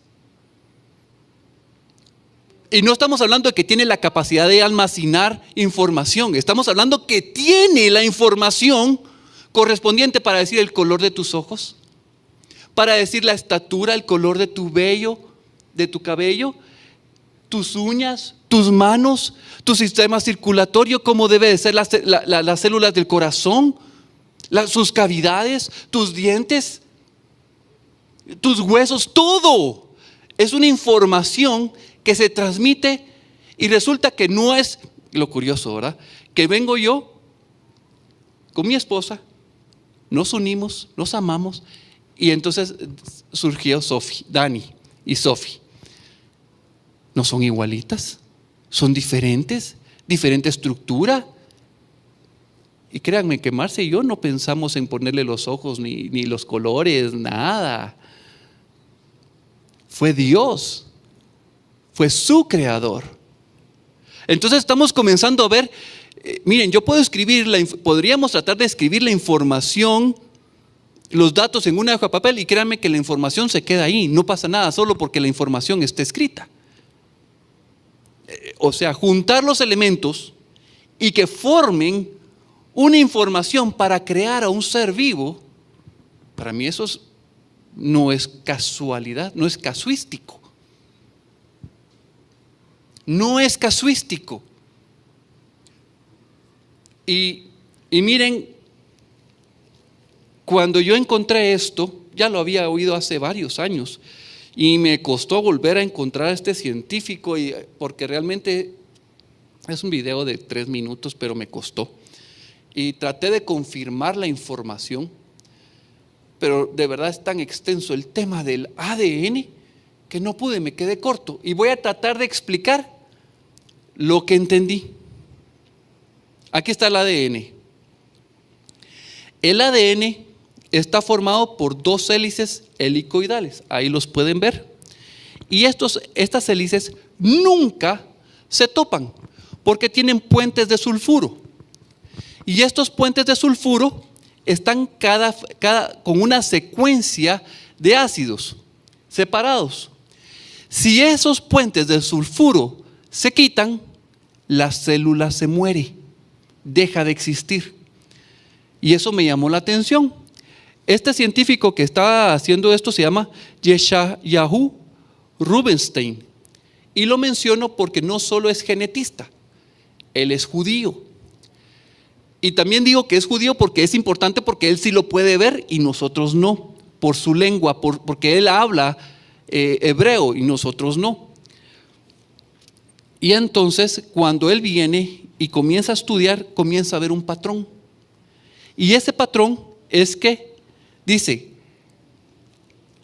Y no estamos hablando de que tiene la capacidad de almacenar información. Estamos hablando que tiene la información correspondiente para decir el color de tus ojos, para decir la estatura, el color de tu vello, de tu cabello, tus uñas, tus manos, tu sistema circulatorio, cómo debe de ser las células del corazón, sus cavidades, tus dientes, tus huesos, todo. Es una información que se transmite y resulta que no es lo curioso, ¿verdad? Que vengo yo con mi esposa, nos unimos, nos amamos y entonces surgió Dani y Sophie. ¿No son igualitas? ¿Son diferentes? ¿Diferente estructura? Y créanme que Marcia y yo no pensamos en ponerle los ojos ni los colores, nada. Fue Dios, fue su creador. Entonces estamos comenzando a ver, miren, yo puedo podríamos tratar de escribir la información, los datos en una hoja de papel y créanme que la información se queda ahí, no pasa nada solo porque la información está escrita. O sea, juntar los elementos y que formen una información para crear a un ser vivo, para mí eso no es casualidad, no es casuístico. No es casuístico. Y miren, cuando yo encontré esto, ya lo había oído hace varios años, y me costó volver a encontrar a este científico, porque realmente es un video de 3 minutos, pero me costó. Y traté de confirmar la información, pero de verdad es tan extenso el tema del ADN que no pude, me quedé corto. Y voy a tratar de explicar lo que entendí. Aquí está el ADN. El ADN está formado por 2 hélices helicoidales, ahí los pueden ver. Y estas hélices nunca se topan porque tienen puentes de sulfuro. Y estos puentes de sulfuro están con una secuencia de ácidos separados. Si esos puentes de sulfuro se quitan, la célula se muere, deja de existir. Y eso me llamó la atención. Este científico que está haciendo esto se llama Yeshayahu Rubinstein. Y lo menciono porque no solo es genetista, él es judío. Y también digo que es judío porque es importante, porque él sí lo puede ver y nosotros no, por su lengua, porque él habla hebreo y nosotros no. Y entonces cuando él viene y comienza a estudiar, comienza a ver un patrón. Y ese patrón es que dice,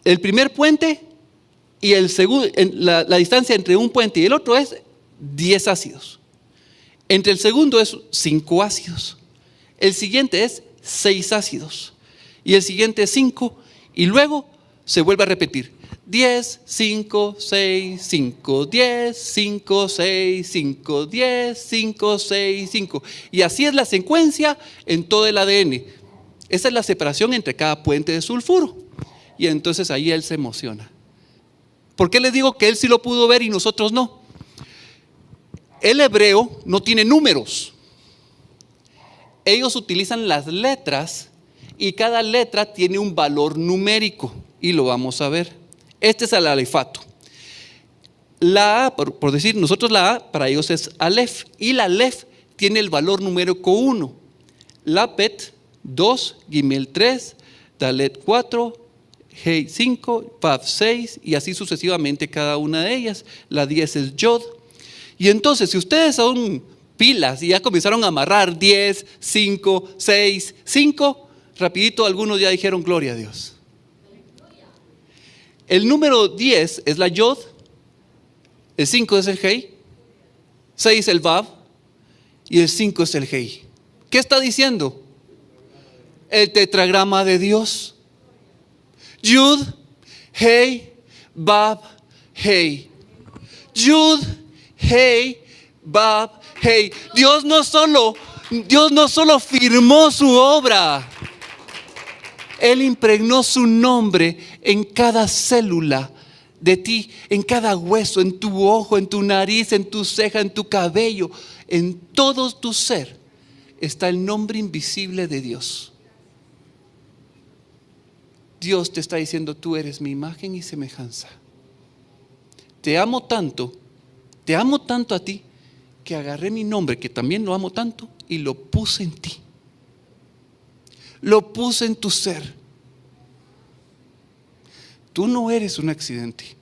el primer puente y el segundo, la distancia entre un puente y el otro es 10 ácidos. Entre el segundo es 5 ácidos. El siguiente es 6 ácidos. Y el siguiente es 5. Y luego se vuelve a repetir. 10, 5, 6, 5, 10, 5, 6, 5, 10, 5, 6, 5. Y así es la secuencia en todo el ADN. Esa es la separación entre cada puente de sulfuro. Y entonces ahí él se emociona. ¿Por qué les digo que él sí lo pudo ver y nosotros no? El hebreo no tiene números. Ellos utilizan las letras y cada letra tiene un valor numérico y lo vamos a ver. Este es el alefato. La A, por decir, nosotros la A para ellos es Aleph y la Aleph tiene el valor numérico 1. La Bet 2, Gimel 3, Dalet 4, Hei 5, Vav 6 y así sucesivamente cada una de ellas. La 10 es Yod. Y entonces si ustedes son pilas y ya comenzaron a amarrar 10, 5, 6, 5, rapidito algunos ya dijeron gloria a Dios. El número 10 es la Yod, el 5 es el Hei, 6 el Vav y el 5 es el Hei. ¿Qué está diciendo? El tetragrama de Dios. Yud, Hei, Vav, Hei. Yud, Hei, Vav, Hei. Dios no solo firmó su obra, Él impregnó su nombre en cada célula de ti, en cada hueso, en tu ojo, en tu nariz, en tu ceja, en tu cabello, en todo tu ser, está el nombre invisible de Dios. Dios te está diciendo: tú eres mi imagen y semejanza. Te amo tanto a ti, que agarré mi nombre, que también lo amo tanto, y lo puse en ti. Lo puse en tu ser. Tú no eres un accidente.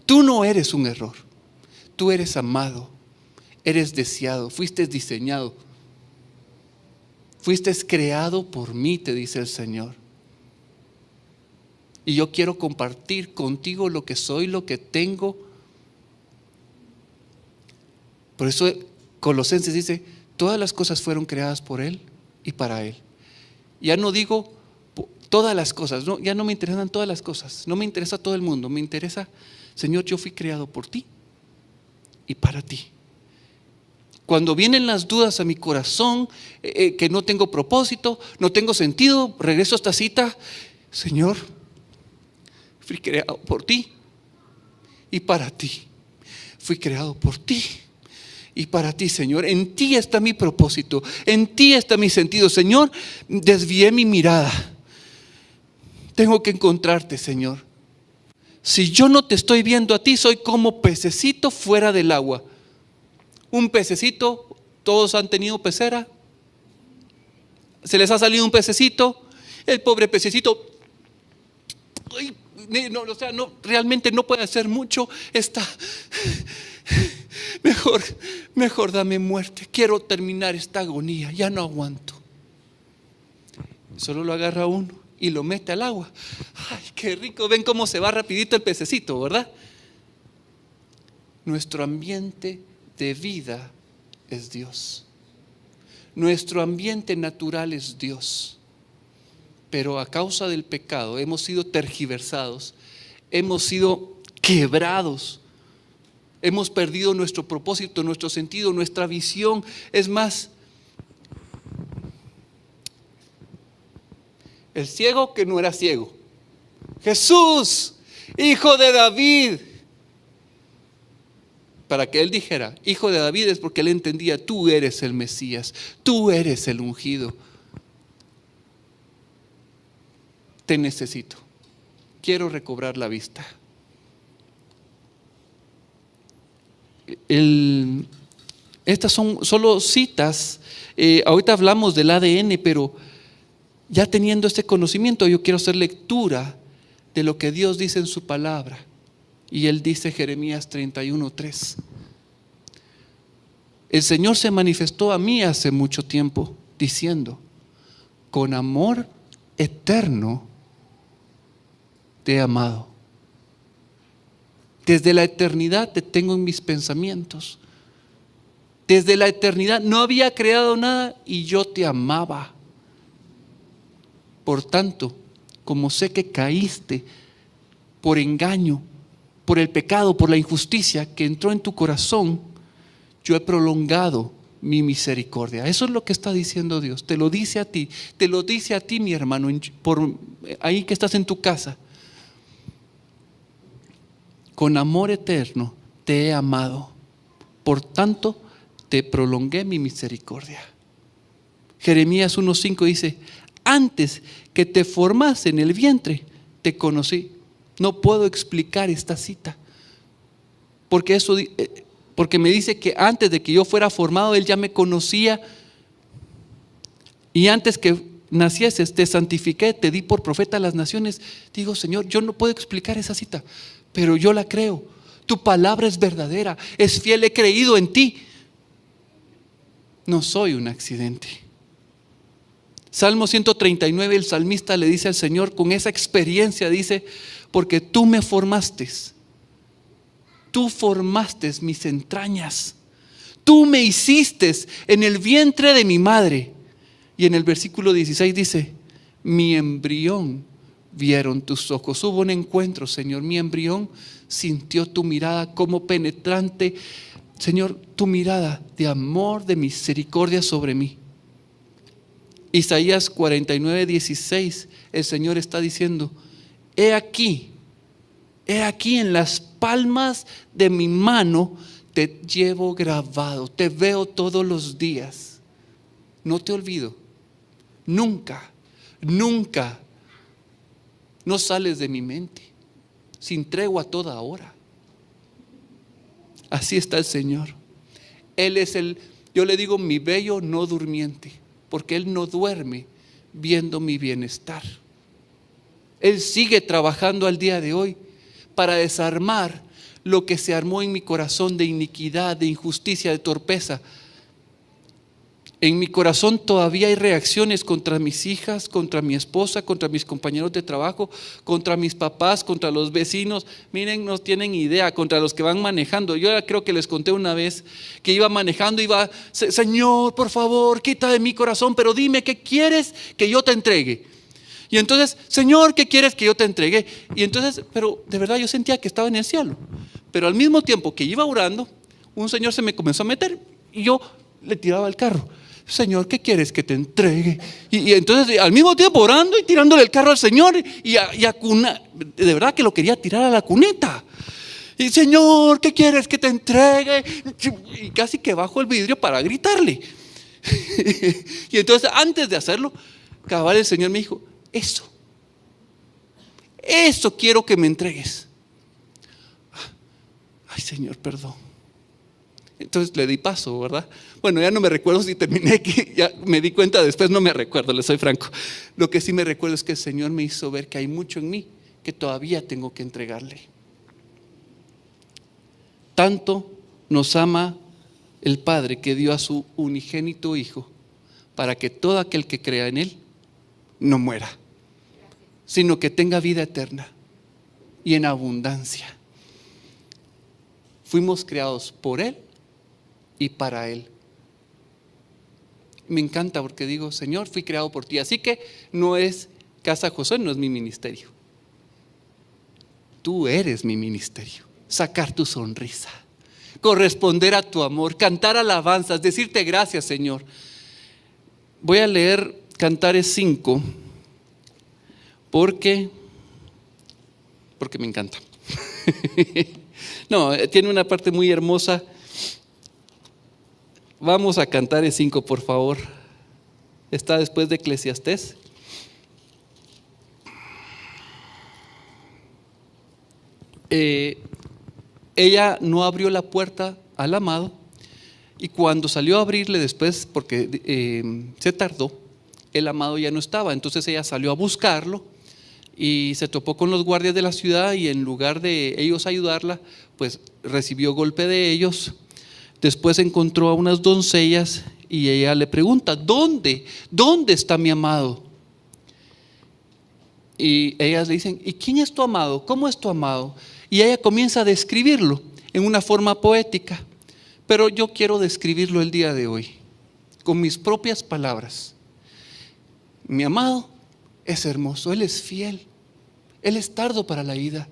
Tú no eres un error. Tú eres amado. Eres deseado. Fuiste diseñado. Fuiste creado por mí, te dice el Señor. Y yo quiero compartir contigo lo que soy, lo que tengo. Por eso Colosenses dice: todas las cosas fueron creadas por Él y para Él. Ya no digo todas las cosas, no, ya no me interesan todas las cosas, no me interesa todo el mundo, me interesa: Señor, yo fui creado por ti y para ti. Cuando vienen las dudas a mi corazón, que no tengo propósito, no tengo sentido, regreso a esta cita: Señor, fui creado por ti y para ti. Fui creado por ti y para ti, Señor. En ti está mi propósito, en ti está mi sentido. Señor, desvié mi mirada. Tengo que encontrarte, Señor. Si yo no te estoy viendo a ti, soy como pececito fuera del agua. Un pececito, todos han tenido pecera. Se les ha salido un pececito. El pobre pececito, realmente no puede hacer mucho. Está mejor dame muerte. Quiero terminar esta agonía, ya no aguanto. Solo lo agarra uno y lo mete al agua. Ay, qué rico. Ven cómo se va rapidito el pececito, ¿verdad? Nuestro ambiente de vida es Dios. Nuestro ambiente natural es Dios. Pero a causa del pecado hemos sido tergiversados, hemos sido quebrados, hemos perdido nuestro propósito, nuestro sentido, nuestra visión. Es más, el ciego que no era ciego, Jesús, hijo de David, para que él dijera hijo de David, es porque él entendía: tú eres el Mesías, tú eres el ungido. Te necesito, quiero recobrar la vista. Estas son solo citas. Ahorita hablamos del ADN, pero ya teniendo este conocimiento, yo quiero hacer lectura de lo que Dios dice en su palabra. Y Él dice, Jeremías 31:3: el Señor se manifestó a mí hace mucho tiempo, diciendo: con amor eterno te he amado. Desde la eternidad te tengo en mis pensamientos. Desde la eternidad no había creado nada y yo te amaba. Por tanto, como sé que caíste por engaño, por el pecado, por la injusticia que entró en tu corazón, yo he prolongado mi misericordia. Eso es lo que está diciendo Dios. Te lo dice a ti, mi hermano, por ahí que estás en tu casa. Con amor eterno te he amado, por tanto te prolongué mi misericordia. Jeremías 1:5 dice: antes que te formase en el vientre te conocí. No puedo explicar esta cita, porque me dice que antes de que yo fuera formado Él ya me conocía, y antes que nacieses te santifiqué, te di por profeta a las naciones. Digo, Señor, yo no puedo explicar esa cita, pero yo la creo. Tu palabra es verdadera, es fiel, he creído en ti. No soy un accidente. Salmo 139, el salmista le dice al Señor con esa experiencia, dice: porque tú me formaste, tú formaste mis entrañas, tú me hiciste en el vientre de mi madre. Y en el versículo 16 dice: mi embrión vieron tus ojos. Hubo un encuentro, Señor. Mi embrión sintió tu mirada como penetrante, Señor, tu mirada de amor, de misericordia sobre mí. Isaías 49:16, el Señor está diciendo: he aquí, He aquí en las palmas de mi mano te llevo grabado, te veo todos los días. No te olvido, nunca, nunca. No sales de mi mente, sin tregua a toda hora. Así está el Señor. Él es yo le digo, mi bello no durmiente, porque Él no duerme viendo mi bienestar. Él sigue trabajando al día de hoy para desarmar lo que se armó en mi corazón de iniquidad, de injusticia, de torpeza. En mi corazón todavía hay reacciones contra mis hijas, contra mi esposa, contra mis compañeros de trabajo, contra mis papás, contra los vecinos. Miren, no tienen idea, contra los que van manejando. Yo creo que les conté una vez que iba manejando, Señor, por favor, quita de mi corazón, pero dime qué quieres que yo te entregue. Y entonces, Señor, ¿qué quieres que yo te entregue? Y entonces, pero de verdad yo sentía que estaba en el cielo. Pero al mismo tiempo que iba orando, un señor se me comenzó a meter y yo le tiraba el carro. Señor, ¿qué quieres que te entregue? Y entonces al mismo tiempo orando y tirándole el carro al Señor y de verdad que lo quería tirar a la cuneta. Y Señor, ¿qué quieres que te entregue? Y casi que bajo el vidrio para gritarle. Y entonces antes de hacerlo, cabal el Señor me dijo, eso quiero que me entregues. Ay, Señor, perdón. Entonces le di paso, ¿verdad? Bueno, ya no me recuerdo si terminé, que ya me di cuenta después, no me recuerdo, le soy franco. Lo que sí me recuerdo es que el Señor me hizo ver que hay mucho en mí que todavía tengo que entregarle. Tanto nos ama el Padre que dio a su unigénito Hijo para que todo aquel que crea en Él no muera, sino que tenga vida eterna y en abundancia. Fuimos creados por Él y para Él. Me encanta porque digo, Señor, fui creado por ti. Así que no es Casa Josué, no es mi ministerio. Tú eres mi ministerio. Sacar tu sonrisa, corresponder a tu amor, cantar alabanzas, decirte gracias, Señor. Voy a leer Cantares 5 porque me encanta. No, tiene una parte muy hermosa. Vamos a Cantares 5, por favor. Está después de Eclesiastés. Ella no abrió la puerta al amado y cuando salió a abrirle después, porque se tardó, el amado ya no estaba. Entonces ella salió a buscarlo y se topó con los guardias de la ciudad y en lugar de ellos ayudarla, pues recibió golpe de ellos. Después encontró a unas doncellas y ella le pregunta, ¿dónde está mi amado? Y ellas le dicen, ¿y quién es tu amado? ¿Cómo es tu amado? Y ella comienza a describirlo en una forma poética, pero yo quiero describirlo el día de hoy con mis propias palabras. Mi amado es hermoso, Él es fiel, Él es tardo para la ira,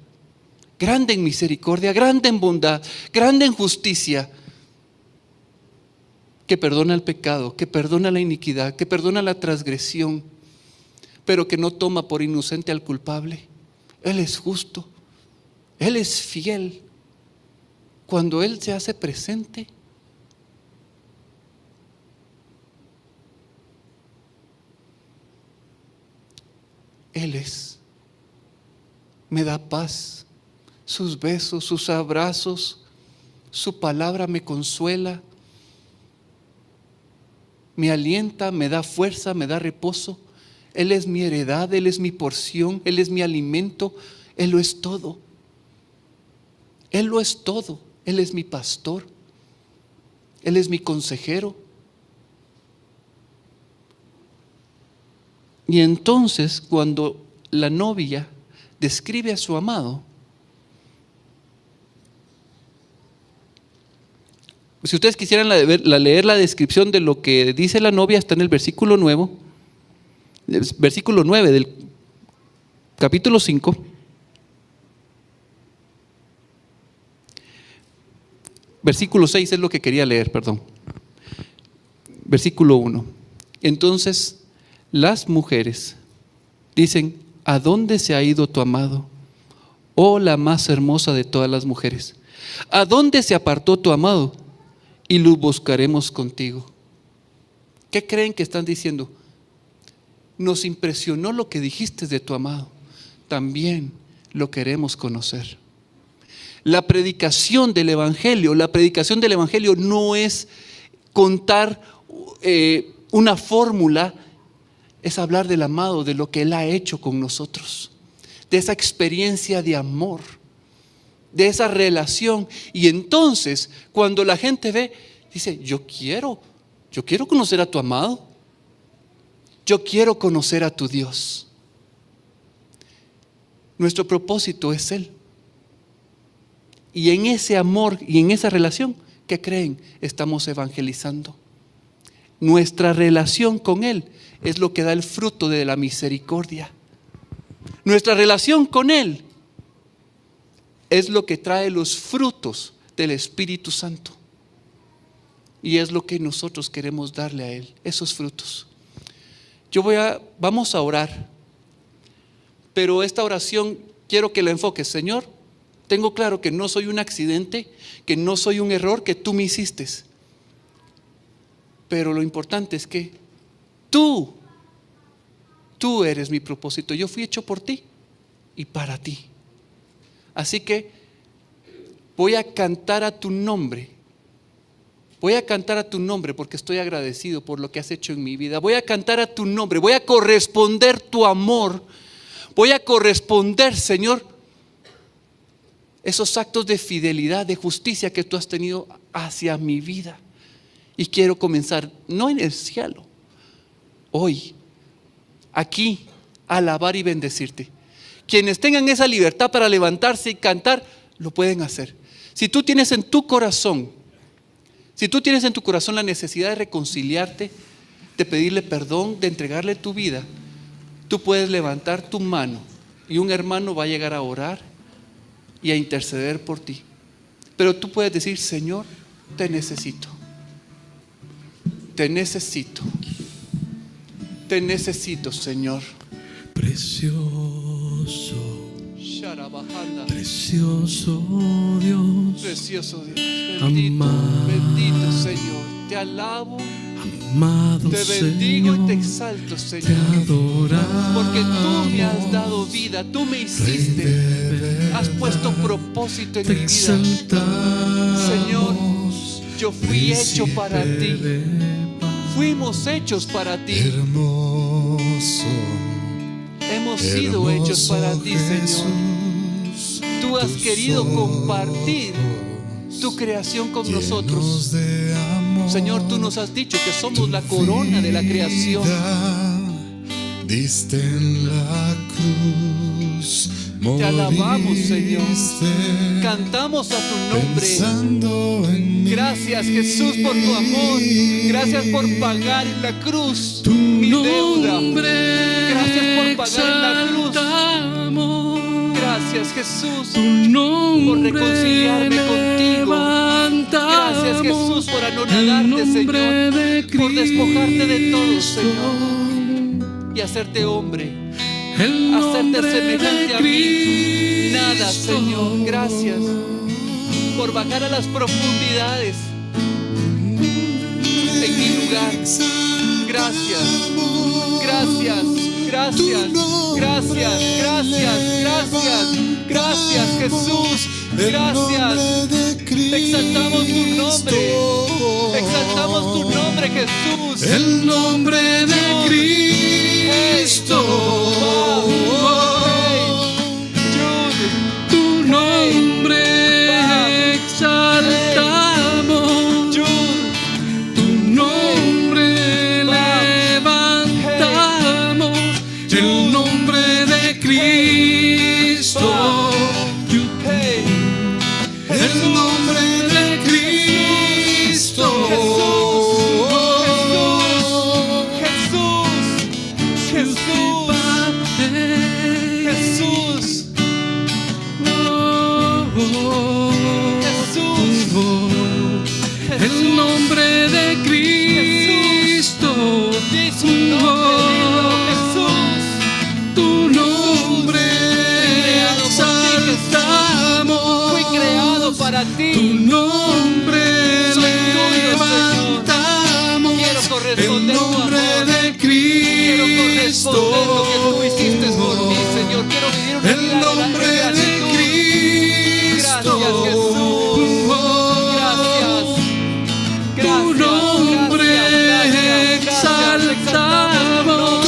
grande en misericordia, grande en bondad, grande en justicia, que perdona el pecado, que perdona la iniquidad, que perdona la transgresión, pero que no toma por inocente al culpable. Él es justo, Él es fiel. Cuando Él se hace presente, Él me da paz, sus besos, sus abrazos, su palabra me consuela, me alienta, me da fuerza, me da reposo. Él es mi heredad, Él es mi porción, Él es mi alimento, Él lo es todo. Él lo es todo, Él es mi pastor, Él es mi consejero. Y entonces cuando la novia describe a su amado, si ustedes quisieran leer la descripción de lo que dice la novia, está en el versículo 9 del capítulo 5. Versículo 6 es lo que quería leer, perdón. Versículo 1. Entonces las mujeres dicen, ¿a dónde se ha ido tu amado? oh la más hermosa de todas las mujeres. ¿A dónde se apartó tu amado? Y lo buscaremos contigo. ¿Qué creen que están diciendo? Nos impresionó lo que dijiste de tu amado. También lo queremos conocer. La predicación del Evangelio no es contar una fórmula, es hablar del amado, de lo que Él ha hecho con nosotros, de esa experiencia de amor, de esa relación. Y entonces, cuando la gente ve, dice, yo quiero conocer a tu amado, yo quiero conocer a tu Dios. Nuestro propósito es Él. Y en ese amor y en esa relación, ¿qué creen? Estamos evangelizando. Nuestra relación con Él es lo que da el fruto de la misericordia. Nuestra relación con Él es lo que trae los frutos del Espíritu Santo. Y es lo que nosotros queremos darle a Él, esos frutos. Vamos a orar. Pero esta oración quiero que la enfoques. Señor, tengo claro que no soy un accidente, que no soy un error, que tú me hiciste. Pero lo importante es que tú eres mi propósito. Yo fui hecho por ti y para ti. Así que voy a cantar a tu nombre. Voy a cantar a tu nombre porque estoy agradecido por lo que has hecho en mi vida. Voy a cantar a tu nombre. Voy a corresponder tu amor. Voy a corresponder, Señor, esos actos de fidelidad, de justicia que tú has tenido hacia mi vida. Y quiero comenzar, no en el cielo, hoy, aquí, a alabar y bendecirte. Quienes tengan esa libertad para levantarse y cantar, lo pueden hacer. Si tú tienes en tu corazón la necesidad de reconciliarte, de pedirle perdón, de entregarle tu vida, tú puedes levantar tu mano y un hermano va a llegar a orar y a interceder por ti. Pero tú puedes decir, Señor, te necesito. Te necesito. Te necesito, Señor. Precioso, precioso Dios. Precioso Dios. Bendito, Amado, bendito Señor. Te alabo. amado Te bendigo Señor, y te exalto, Señor. te adoramos, Porque tú me has dado vida, tú me hiciste, has puesto propósito en te mi vida. exaltamos, Señor, yo fui hecho para ti. príncipe de paz. Fuimos hechos para ti. Hermoso, Hemos sido hechos para ti, Señor. Tú has querido compartir tu creación con nosotros. Señor, tú nos has dicho que somos la corona de la creación. Diste en la cruz, Te alabamos, Señor. moriste, Cantamos a tu nombre. pensando en mí. Gracias, Jesús, por tu amor. Gracias por pagar en la cruz Tu mi deuda. nombre Gracias por pagar en la cruz. exaltamos, Gracias, Jesús, tu nombre por reconciliarme contigo. levantamos, Gracias, Jesús, por el anonadarte, nombre Señor, de por despojarte de todo, Cristo, Señor, y hacerte hombre, el hacerte nombre semejante de a mí. Cristo. Nada, Señor, gracias por bajar a las profundidades en mi lugar. Gracias, gracias, gracias, gracias, gracias, gracias, gracias, Jesús, gracias. Exaltamos tu nombre, exaltamos tu nombre, Jesús. El nombre de Cristo, tu nombre exaltamos, tu nombre levantamos, el nombre de Cristo, el nombre de Cristo. El nombre de Cristo, tu nombre exaltamos. levantamos, para ti. tu nombre Soy tuyo, Señor. levantamos, Quiero corresponder el tu nombre amor. de Quiero corresponder lo que tú hiciste por mí, Cristo. Señor. Quiero vivir una El vida nombre de de gratitud. Cristo. Gracias, Jesús. Gracias. Tu nombre exaltamos,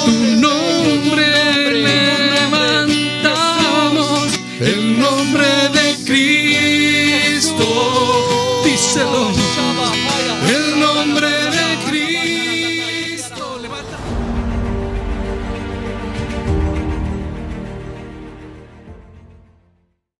tu nombre levantamos, el nombre de Cristo. Díselo.